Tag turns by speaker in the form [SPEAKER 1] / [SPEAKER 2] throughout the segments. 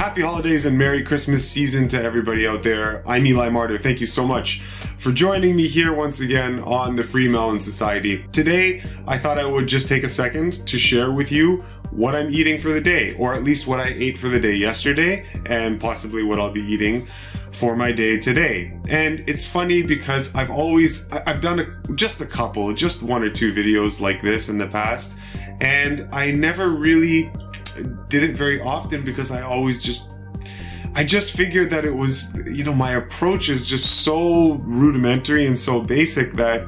[SPEAKER 1] Happy holidays and Merry Christmas season to everybody out there. I'm Eli Martyr. Thank you so much for joining me here once again on the FreeMelon Society. Today, I thought I would just take a second to share with you what I'm eating for the day, or at least what I ate for the day yesterday, and possibly what I'll be eating for my day today. And it's funny because I've done just one or two videos like this in the past, and I never really did it very often because I just figured that it was, my approach is just so rudimentary and so basic that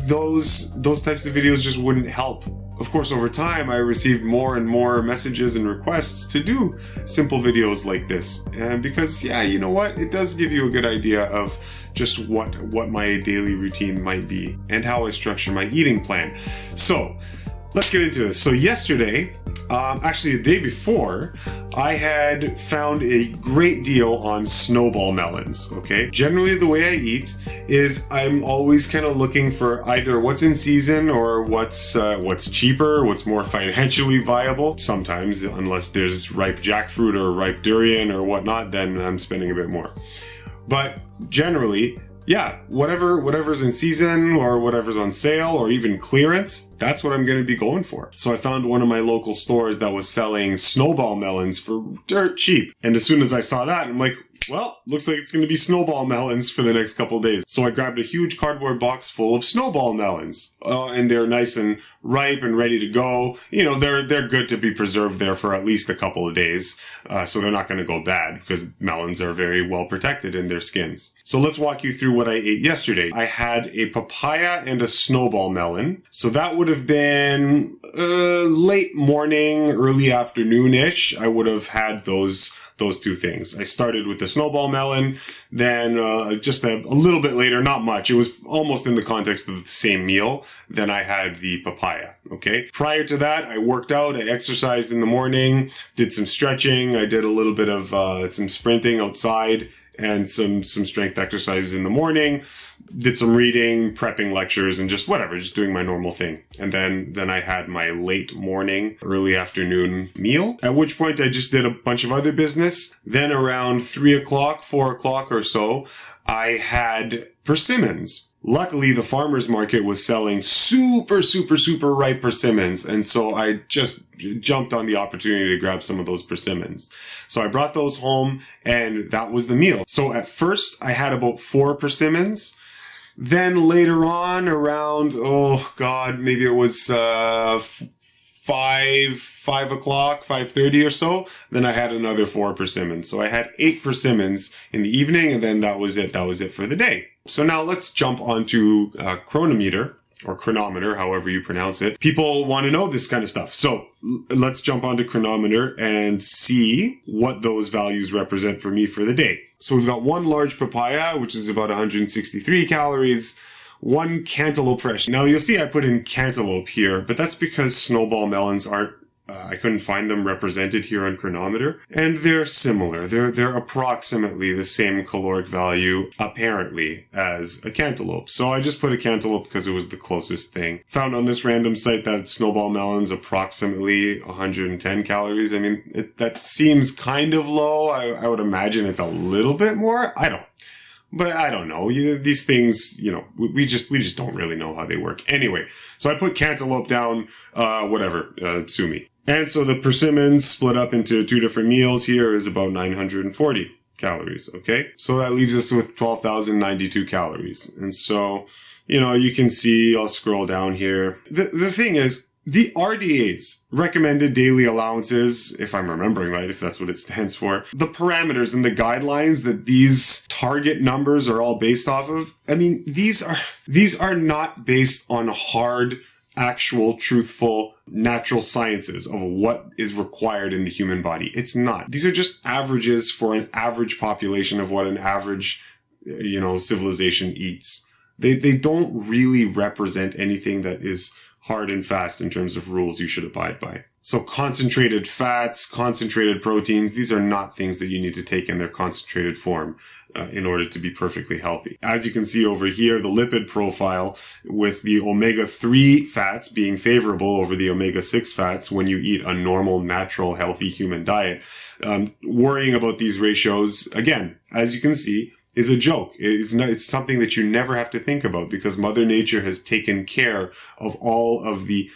[SPEAKER 1] those types of videos just wouldn't help. Of course, over time, I received more and more messages and requests to do simple videos like this. And because, it does give you a good idea of just what my daily routine might be and how I structure my eating plan. So, let's get into this. So yesterday, actually the day before, I had found a great deal on snowball melons, okay? Generally, the way I eat is I'm always kind of looking for either what's in season or what's cheaper, what's more financially viable. Sometimes, unless there's ripe jackfruit or ripe durian or whatnot, then I'm spending a bit more. But generally, whatever's in season or whatever's on sale or even clearance, that's what I'm going to be going for. So I found one of my local stores that was selling snowball melons for dirt cheap. And as soon as I saw that, I'm like, well, looks like it's going to be snowball melons for the next couple of days. So I grabbed a huge cardboard box full of snowball melons. And they're nice and ripe and ready to go. They're good to be preserved there for at least a couple of days. So they're not going to go bad because melons are very well protected in their skins. So let's walk you through what I ate yesterday. I had a papaya and a snowball melon. So that would have been late morning, early afternoon-ish. I would have had those two things. I started with the snowball melon, then just a little bit later, not much. It was almost in the context of the same meal. Then I had the papaya, okay? Prior to that, I worked out, I exercised in the morning, did some stretching, I did a little bit of some sprinting outside, and some strength exercises in the morning, did some reading, prepping lectures, and just doing my normal thing. And then I had my late morning, early afternoon meal, at which point I just did a bunch of other business. Then around 3 o'clock, 4 o'clock or so, I had persimmons. Luckily, the farmer's market was selling super, super, super ripe persimmons. And so I just jumped on the opportunity to grab some of those persimmons. So I brought those home and that was the meal. So at first I had about 4 persimmons. Then later on around, maybe it was 5 o'clock, 5:30 or so. Then I had another 4 persimmons. So I had 8 persimmons in the evening, and then that was it. That was it for the day. So now let's jump onto chronometer, or chronometer, however you pronounce it. People want to know this kind of stuff. So let's jump onto chronometer and see what those values represent for me for the day. So we've got one large papaya, which is about 163 calories, one cantaloupe fresh. Now you'll see I put in cantaloupe here, but that's because snowball melons aren't, I couldn't find them represented here on chronometer. And they're similar. They're approximately the same caloric value, apparently, as a cantaloupe. So I just put a cantaloupe because it was the closest thing. Found on this random site that snowball melons approximately 110 calories. I mean, that seems kind of low. I would imagine it's a little bit more. But I don't know. These things, we just don't really know how they work. Anyway, so I put cantaloupe down, sue me. And so the persimmons split up into 2 different meals here is about 940 calories, okay? So that leaves us with 12,092 calories. And so, you can see, I'll scroll down here. The thing is, the RDA's, recommended daily allowances, if I'm remembering right, if that's what it stands for, the parameters and the guidelines that these target numbers are all based off of, I mean, these are not based on hard, actual, truthful, natural sciences of what is required in the human body. It's not. These are just averages for an average population of what an average, civilization eats. They don't really represent anything that is hard and fast in terms of rules you should abide by. So concentrated fats, concentrated proteins, these are not things that you need to take in their concentrated form. in order to be perfectly healthy. As you can see over here, the lipid profile with the omega-3 fats being favorable over the omega-6 fats when you eat a normal, natural, healthy human diet. Worrying about these ratios, again, as you can see, is a joke. It's something that you never have to think about because Mother Nature has taken care of all of the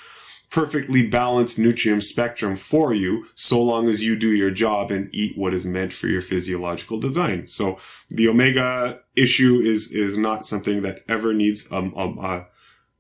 [SPEAKER 1] perfectly balanced nutrient spectrum for you so long as you do your job and eat what is meant for your physiological design. So the omega issue is not something that ever needs a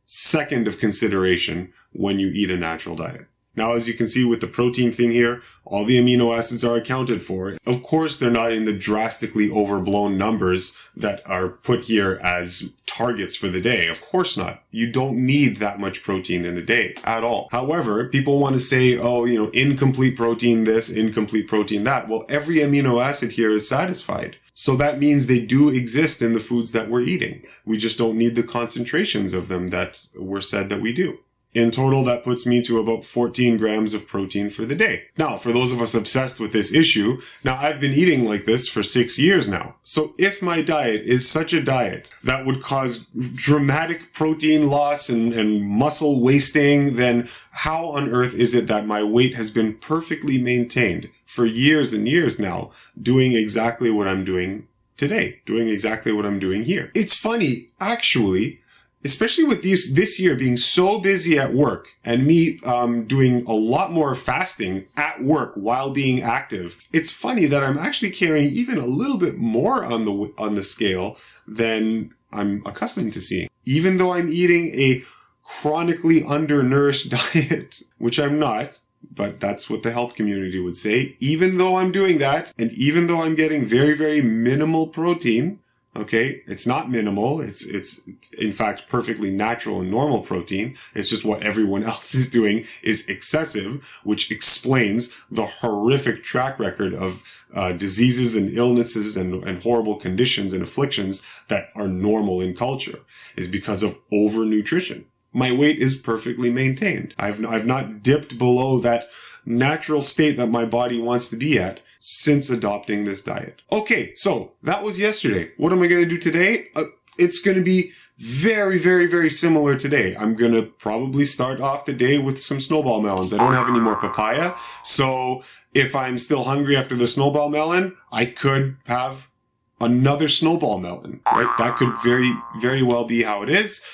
[SPEAKER 1] second of consideration when you eat a natural diet. Now, as you can see with the protein thing here, all the amino acids are accounted for. Of course, they're not in the drastically overblown numbers that are put here as targets for the day. Of course not. You don't need that much protein in a day at all. However, people want to say, oh, incomplete protein this, incomplete protein that. Well, every amino acid here is satisfied. So that means they do exist in the foods that we're eating. We just don't need the concentrations of them that were said that we do. In total, that puts me to about 14 grams of protein for the day. Now, for those of us obsessed with this issue, now I've been eating like this for 6 years now. So if my diet is such a diet that would cause dramatic protein loss and muscle wasting, then how on earth is it that my weight has been perfectly maintained for years and years now, doing exactly what I'm doing today, doing exactly what I'm doing here? It's funny, actually, especially with this year being so busy at work and me doing a lot more fasting at work while being active. It's funny that I'm actually carrying even a little bit more on the scale than I'm accustomed to seeing. Even though I'm eating a chronically undernourished diet, which I'm not, but that's what the health community would say. Even though I'm doing that, and even though I'm getting very, very minimal protein, okay, it's not minimal. It's in fact perfectly natural and normal protein. It's just what everyone else is doing is excessive, which explains the horrific track record of diseases and illnesses and horrible conditions and afflictions that are normal in culture, is because of overnutrition. My weight is perfectly maintained. I've not dipped below that natural state that my body wants to be at since adopting this diet. Okay, so that was yesterday. What am I going to do today? It's going to be very, very, very similar today. I'm going to probably start off the day with some snowball melons. I don't have any more papaya. So if I'm still hungry after the snowball melon, I could have another snowball melon, right? That could very, very well be how it is.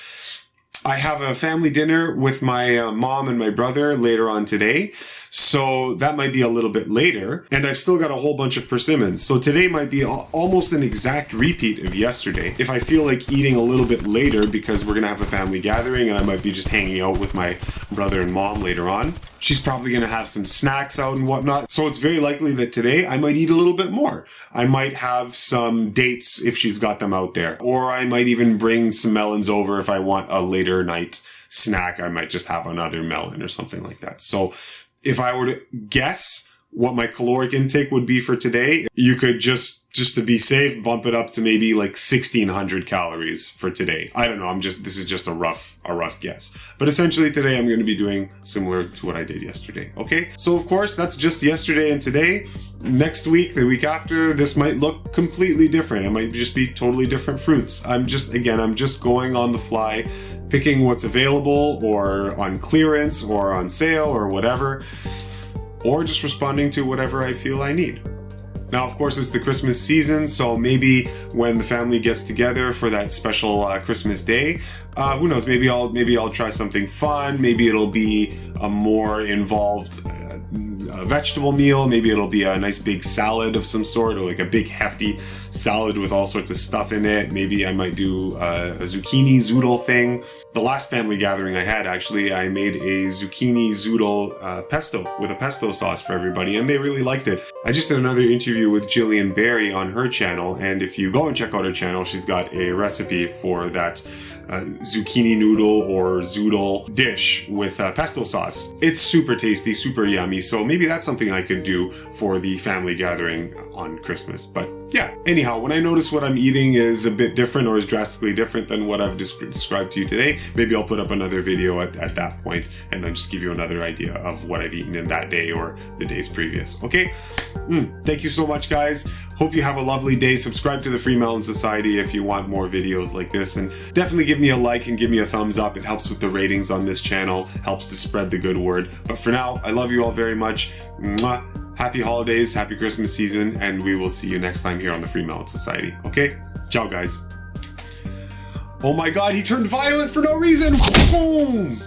[SPEAKER 1] I have a family dinner with my mom and my brother later on today. So that might be a little bit later. And I've still got a whole bunch of persimmons. So today might be almost an exact repeat of yesterday. If I feel like eating a little bit later because we're going to have a family gathering and I might be just hanging out with my brother and mom later on, she's probably going to have some snacks out and whatnot. So it's very likely that today I might eat a little bit more. I might have some dates if she's got them out there. Or I might even bring some melons over if I want a later night snack. I might just have another melon or something like that. So if I were to guess what my caloric intake would be for today, you could just to be safe, bump it up to maybe like 1,600 calories for today. I don't know. This is just a rough guess. But essentially today I'm going to be doing similar to what I did yesterday. Okay. So of course that's just yesterday and today. Next week, the week after, this might look completely different. It might just be totally different fruits. I'm just going on the fly, picking what's available or on clearance or on sale or whatever, or just responding to whatever I feel I need. Now, of course, it's the Christmas season, so maybe when the family gets together for that special Christmas day, who knows, maybe I'll try something fun. Maybe it'll be a more involved vegetable meal. Maybe it'll be a nice big salad of some sort, or like a big hefty salad with all sorts of stuff in it. Maybe I might do a zucchini zoodle thing. The last family gathering I had, actually, I made a zucchini zoodle pesto with a pesto sauce for everybody, and they really liked it. I just did another interview with Jillian Berry on her channel, and if you go and check out her channel, she's got a recipe for that zucchini noodle or zoodle dish with pesto sauce. It's super tasty, super yummy, so maybe that's something I could do for the family gathering on Christmas. But yeah, anyhow, when I notice what I'm eating is a bit different or is drastically different than what I've described to you today, maybe I'll put up another video at that point and then just give you another idea of what I've eaten in that day or the days previous. Okay? Thank you so much, guys. Hope you have a lovely day. Subscribe to the FreeMelon Society if you want more videos like this, and definitely give me a like and give me a thumbs up. It helps with the ratings on this channel, helps to spread the good word. But for now, I love you all very much. Mwah. Happy holidays, happy Christmas season, and we will see you next time here on the FreeMelon Society. Okay? Ciao, guys. Oh my god, he turned violent for no reason! Boom!